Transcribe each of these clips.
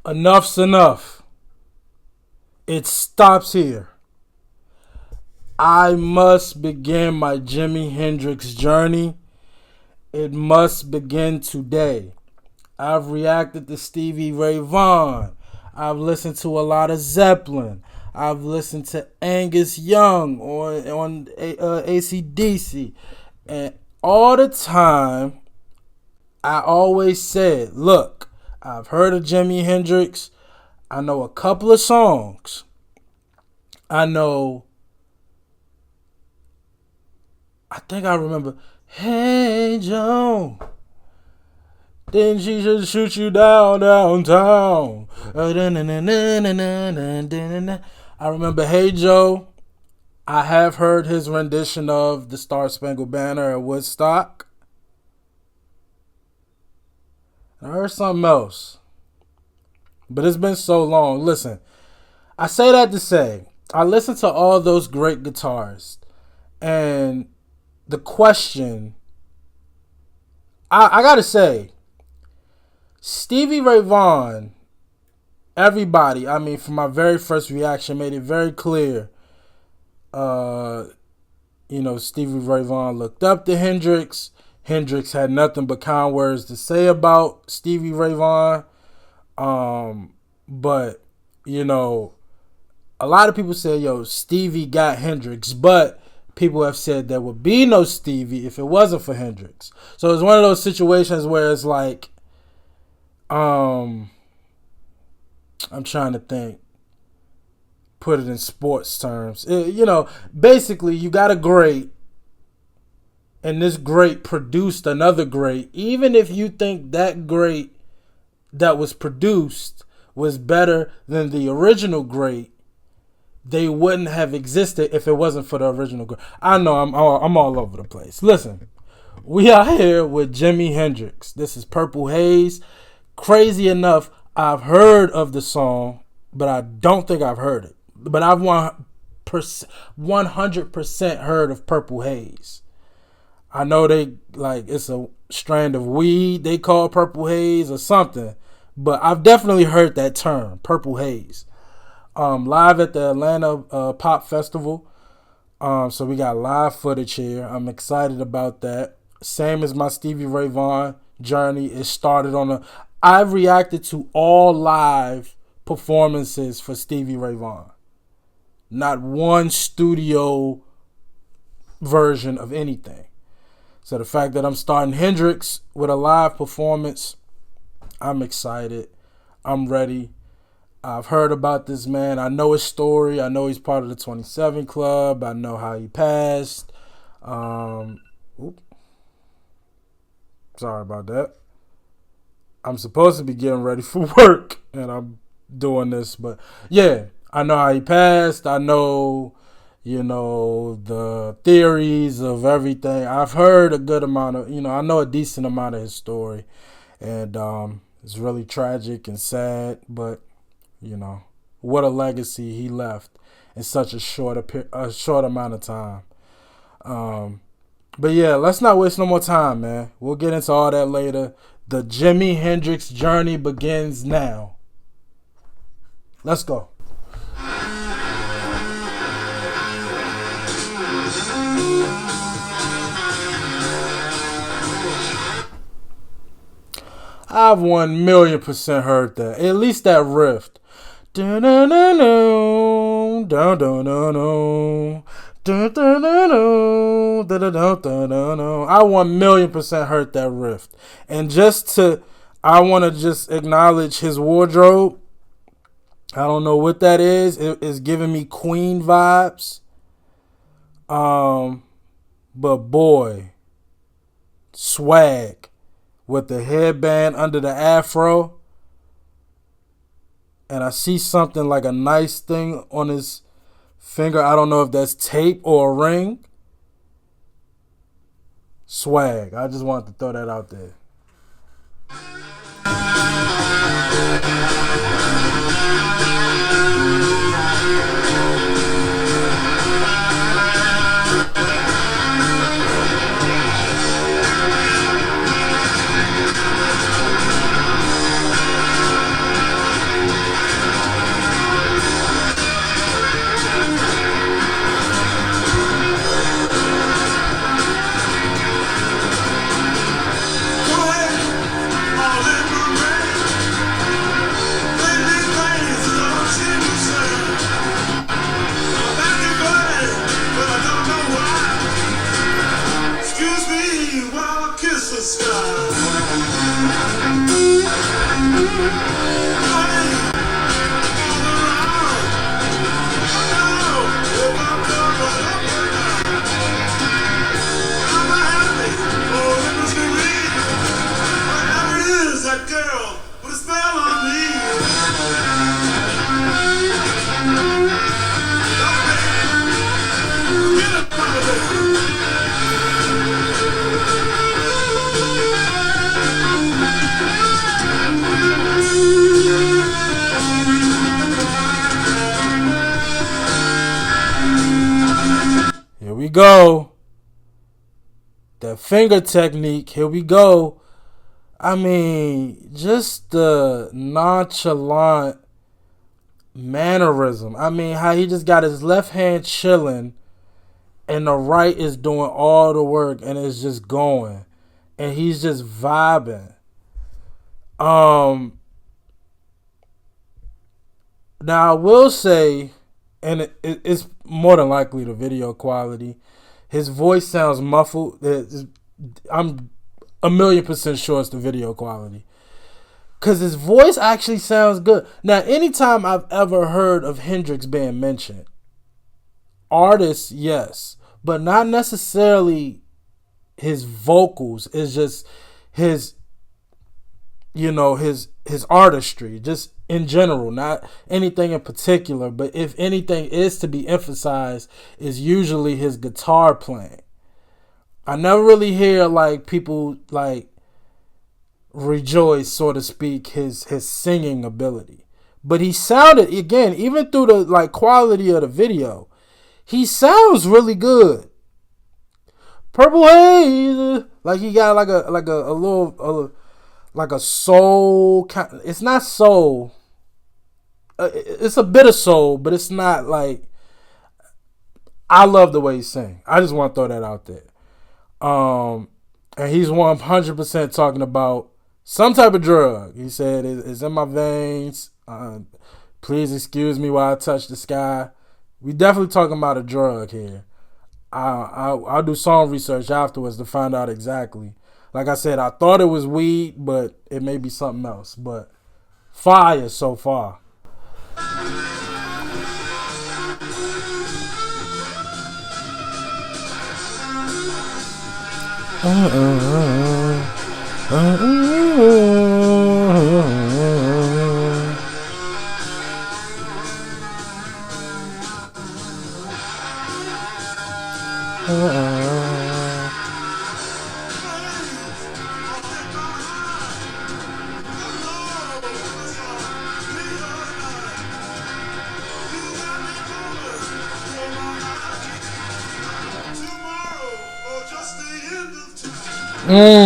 Enough's enough. It stops here. I must begin my Jimi Hendrix journey. It must begin today. I've reacted to Stevie Ray Vaughan. I've listened to a lot of Zeppelin. I've listened to Angus Young on AC/DC. And all the time, I always said, look, I've heard of Jimi Hendrix. I know a couple of songs. I think I remember, Hey Joe, then she should shoot you downtown. I remember Hey Joe. I have heard his rendition of the Star Spangled Banner at Woodstock. I heard something else. But it's been so long. Listen, I say that to say, I listen to all those great guitarists. And the question, I gotta say, Stevie Ray Vaughan, everybody, I mean, from my very first reaction, made it very clear. Stevie Ray Vaughan looked up to Hendrix. Hendrix had nothing but kind words to say about Stevie Ray Vaughan. But, a lot of people say, Stevie got Hendrix, but people have said there would be no Stevie if it wasn't for Hendrix. So it's one of those situations where it's like, I'm trying to think, put it in sports terms. Basically you got a great, and this great produced another great. Even if you think that great that was produced was better than the original great, they wouldn't have existed if it wasn't for the original great. I know I'm all over the place. Listen, we are here with Jimi Hendrix. This is Purple Haze. Crazy enough, I've heard of the song, but I don't think I've heard it. But I've 100% heard of Purple Haze. I know it's a strand of weed they call Purple Haze or something, but I've definitely heard that term, Purple Haze. Live at the Atlanta Pop Festival. So we got live footage here. I'm excited about that. Same as my Stevie Ray Vaughan journey. It started I've reacted to all live performances for Stevie Ray Vaughan. Not one studio version of anything. So the fact that I'm starting Hendrix with a live performance, I'm excited. I'm ready. I've heard about this man. I know his story. I know he's part of the 27 Club. I know how he passed. Sorry about that. I'm supposed to be getting ready for work, and I'm doing this. But, yeah, I know how he passed. I know, the theories of everything. I've heard a good amount of, I know a decent amount of his story. And it's really tragic and sad, but what a legacy he left in such a short amount of time. But yeah, let's not waste no more time, man. We'll get into all that later. The Jimi Hendrix journey begins now. Let's go. I've 1,000,000% heard that. At least that riff. I 1,000,000% heard that riff. And I want to just acknowledge his wardrobe. I don't know what that is. It is giving me Queen vibes. But boy, swag with the headband under the afro. And I see something like a nice thing on his finger. I don't know if that's tape or a ring. Swag. I just wanted to throw that out there. we go. The finger technique. Here we go. I mean, just the nonchalant mannerism. I mean, how he just got his left hand chilling and the right is doing all the work and it's just going. And he's just vibing. Now I will say, and it's more than likely the video quality. His voice sounds muffled. I'm 1,000,000% sure it's the video quality. Because his voice actually sounds good. Now, anytime I've ever heard of Hendrix being mentioned, artists, yes, but not necessarily his vocals. It's just his, his artistry, just in general, not anything in particular. But if anything is to be emphasized, is usually his guitar playing. I never really hear like people like rejoice, so to speak, his singing ability. But he sounded, again, even through the like quality of the video, he sounds really good. Purple Haze, like he got like a little like a soul. It's not soul. It's a bit of soul, but it's not like. I love the way he sings. I just want to throw that out there. And he's 100% talking about some type of drug. He said it's in my veins. Please excuse me while I touch the sky. We definitely talking about a drug here. I'll do song research afterwards to find out exactly. Like I said, I thought it was weed, but it may be something else. But fire so far. Ooh.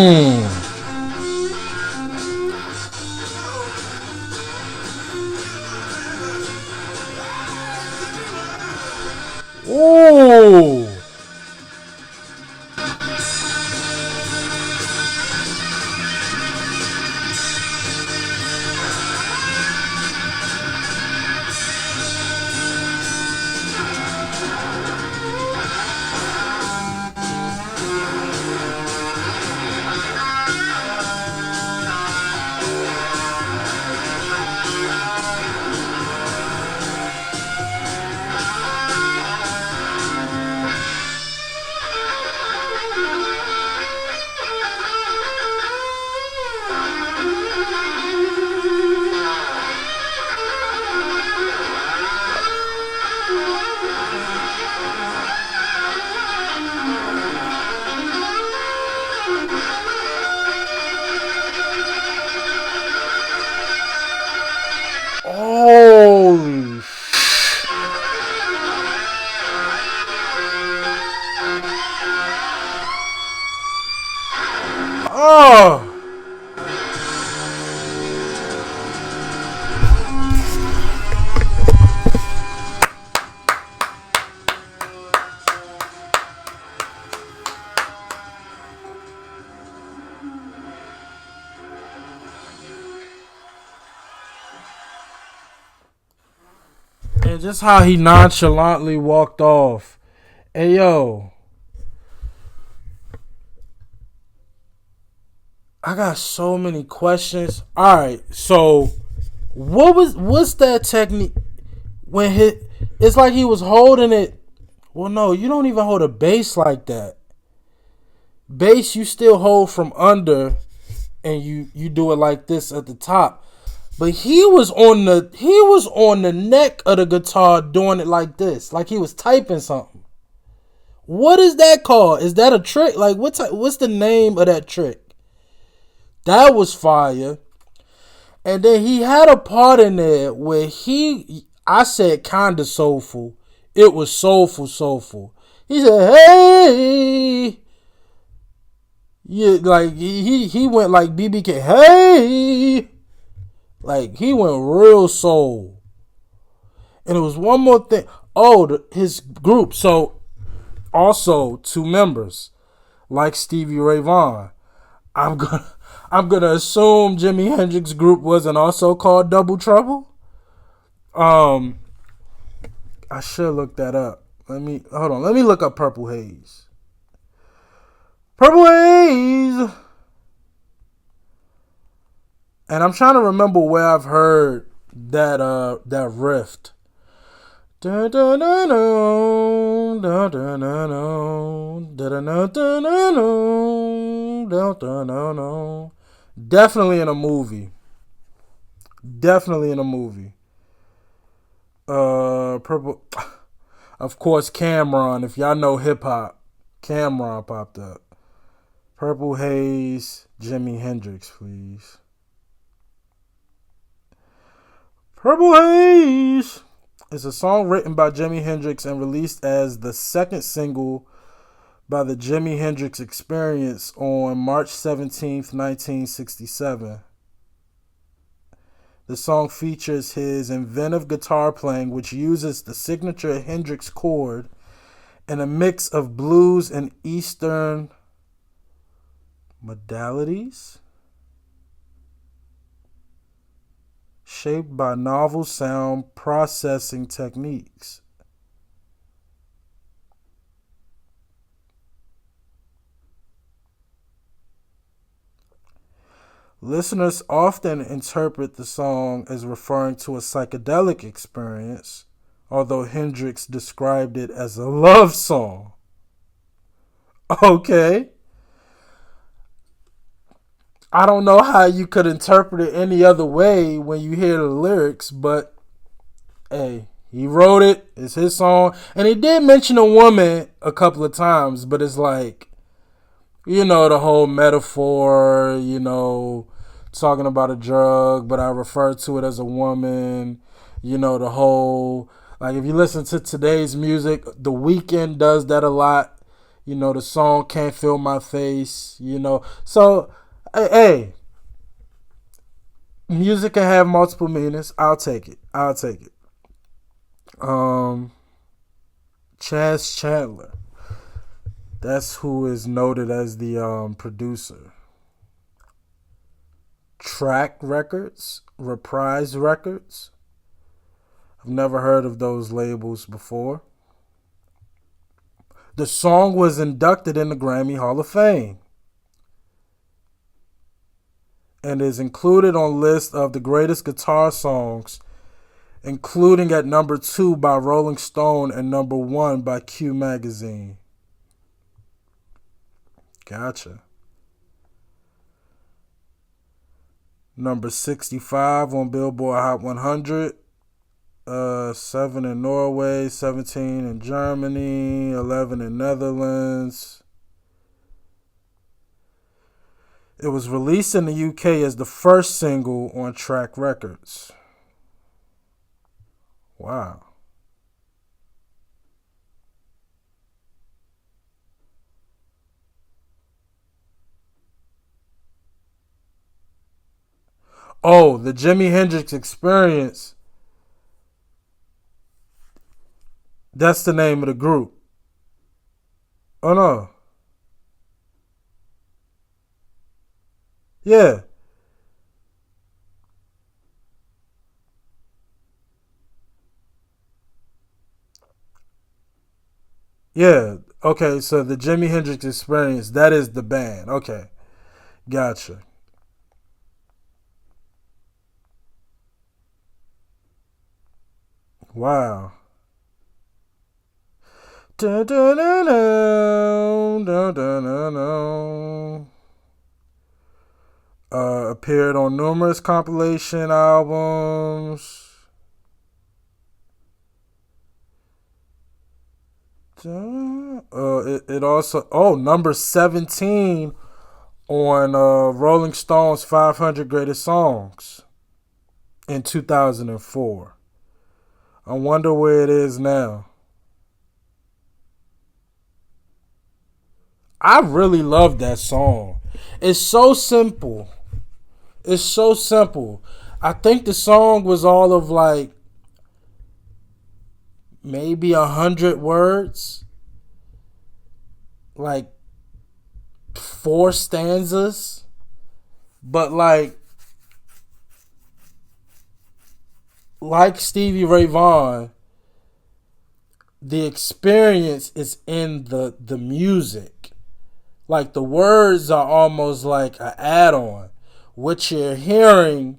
Holy oh. And just how he nonchalantly walked off. Hey yo, I got so many questions. All right, so what's that technique when it's like he was holding it. Well, no, you don't even hold a bass like that. Bass you still hold from under, and you do it like this at the top. But he was on the neck of the guitar doing it like this, like he was typing something. What is that called? Is that a trick? Like what's the name of that trick? That was fire. And then he had a part in there where I said kinda soulful. It was soulful. He said, "Hey." Yeah, like he went like BBK. Hey, like he went real soul. And it was one more thing. Oh, his group. So also two members like Stevie Ray Vaughan. I'm gonna I'm gonna assume Jimi Hendrix group wasn't also called Double Trouble. Um, I should look that up. Let me hold on. Let me look up Purple Haze. Purple Haze. And I'm trying to remember where I've heard that riff. Definitely in a movie. Definitely in a movie. Purple. Of course, Cameron. If y'all know hip hop, Cameron popped up. Purple Haze, Jimi Hendrix, please. Purple Haze is a song written by Jimi Hendrix and released as the second single by the Jimi Hendrix Experience on March 17th, 1967. The song features his inventive guitar playing, which uses the signature Hendrix chord and a mix of blues and Eastern modalities shaped by novel sound processing techniques. Listeners often interpret the song as referring to a psychedelic experience, although Hendrix described it as a love song. Okay. I don't know how you could interpret it any other way when you hear the lyrics, but hey, he wrote it. It's his song. And he did mention a woman a couple of times, but it's like, the whole metaphor, talking about a drug, but I refer to it as a woman, the whole, like if you listen to today's music, The Weeknd does that a lot. The song Can't Feel My Face, So, hey, music can have multiple meanings. I'll take it. Chaz Chandler. That's who is noted as the producer. Track Records, Reprise Records. I've never heard of those labels before. The song was inducted in the Grammy Hall of Fame and is included on list of the greatest guitar songs, including at number 2 by Rolling Stone and number 1 by Q Magazine. Gotcha. Number 65 on Billboard Hot 100. 7 in Norway, 17 in Germany, 11 in Netherlands. It was released in the UK as the first single on Track Records. Wow. Oh, the Jimi Hendrix Experience. That's the name of the group. Oh, no. Yeah. Yeah. Okay, so the Jimi Hendrix Experience, that is the band. Okay. Gotcha. Wow. Dun, dun, dun, dun, dun, dun, dun, dun. Appeared on numerous compilation albums. It also number 17 on Rolling Stone's 500 Greatest Songs in 2004. I wonder where it is now. I really love that song. It's so simple. It's so simple. I think the song was all of like maybe 100 words, like 4 stanzas, but like Stevie Ray Vaughan, the experience is in the music. Like the words are almost like an add-on. What you're hearing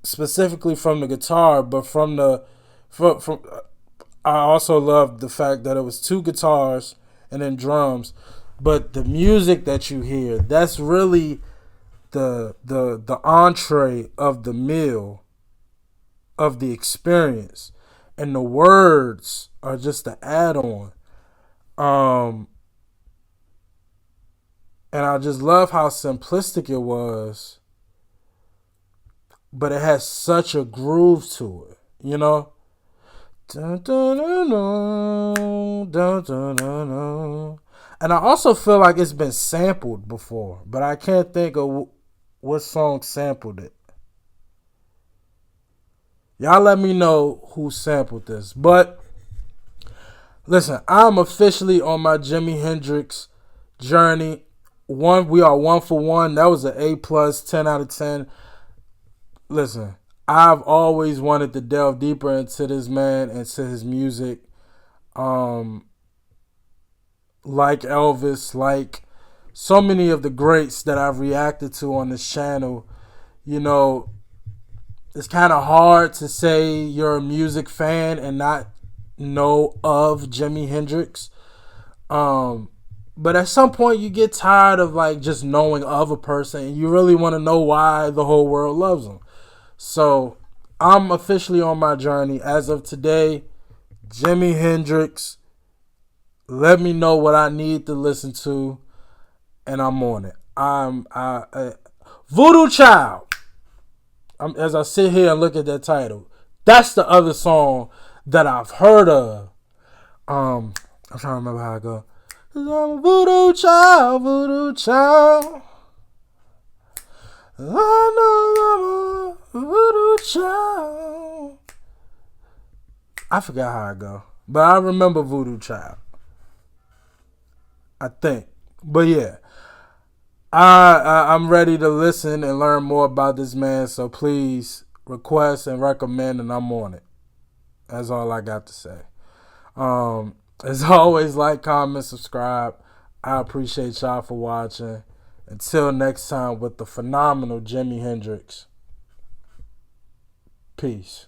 specifically from the guitar, but from I also loved the fact that it was 2 guitars and then drums. But the music that you hear, that's really the entree of the meal, of the experience. And the words are just the add on. Um and I just love how simplistic it was, but it has such a groove to it, you know? Dun, dun, dun, dun, dun, dun, dun, dun. And I also feel like it's been sampled before, but I can't think of what song sampled it. Y'all let me know who sampled this. But listen, I'm officially on my Jimi Hendrix journey. We are 1 for 1. That was an A+, 10 out of 10. Listen, I've always wanted to delve deeper into this man and to his music. Um, like Elvis, like so many of the greats that I've reacted to on this channel. You know, it's kind of hard to say you're a music fan and not know of Jimi Hendrix. But at some point you get tired of like just knowing of a person and you really want to know why the whole world loves them. So I'm officially on my journey as of today. Jimi Hendrix. Let me know what I need to listen to, and I'm on it. Voodoo Child. As I sit here and look at that title, that's the other song that I've heard of. I'm trying to remember how I go. 'Cause I'm a voodoo child, voodoo child. I know I'm a voodoo child. I forgot how I go, but I remember Voodoo Child, I think. But yeah, I'm ready to listen and learn more about this man. So please request and recommend, and I'm on it. That's all I got to say. As always, like, comment, subscribe. I appreciate y'all for watching. Until next time with the phenomenal Jimi Hendrix. Peace.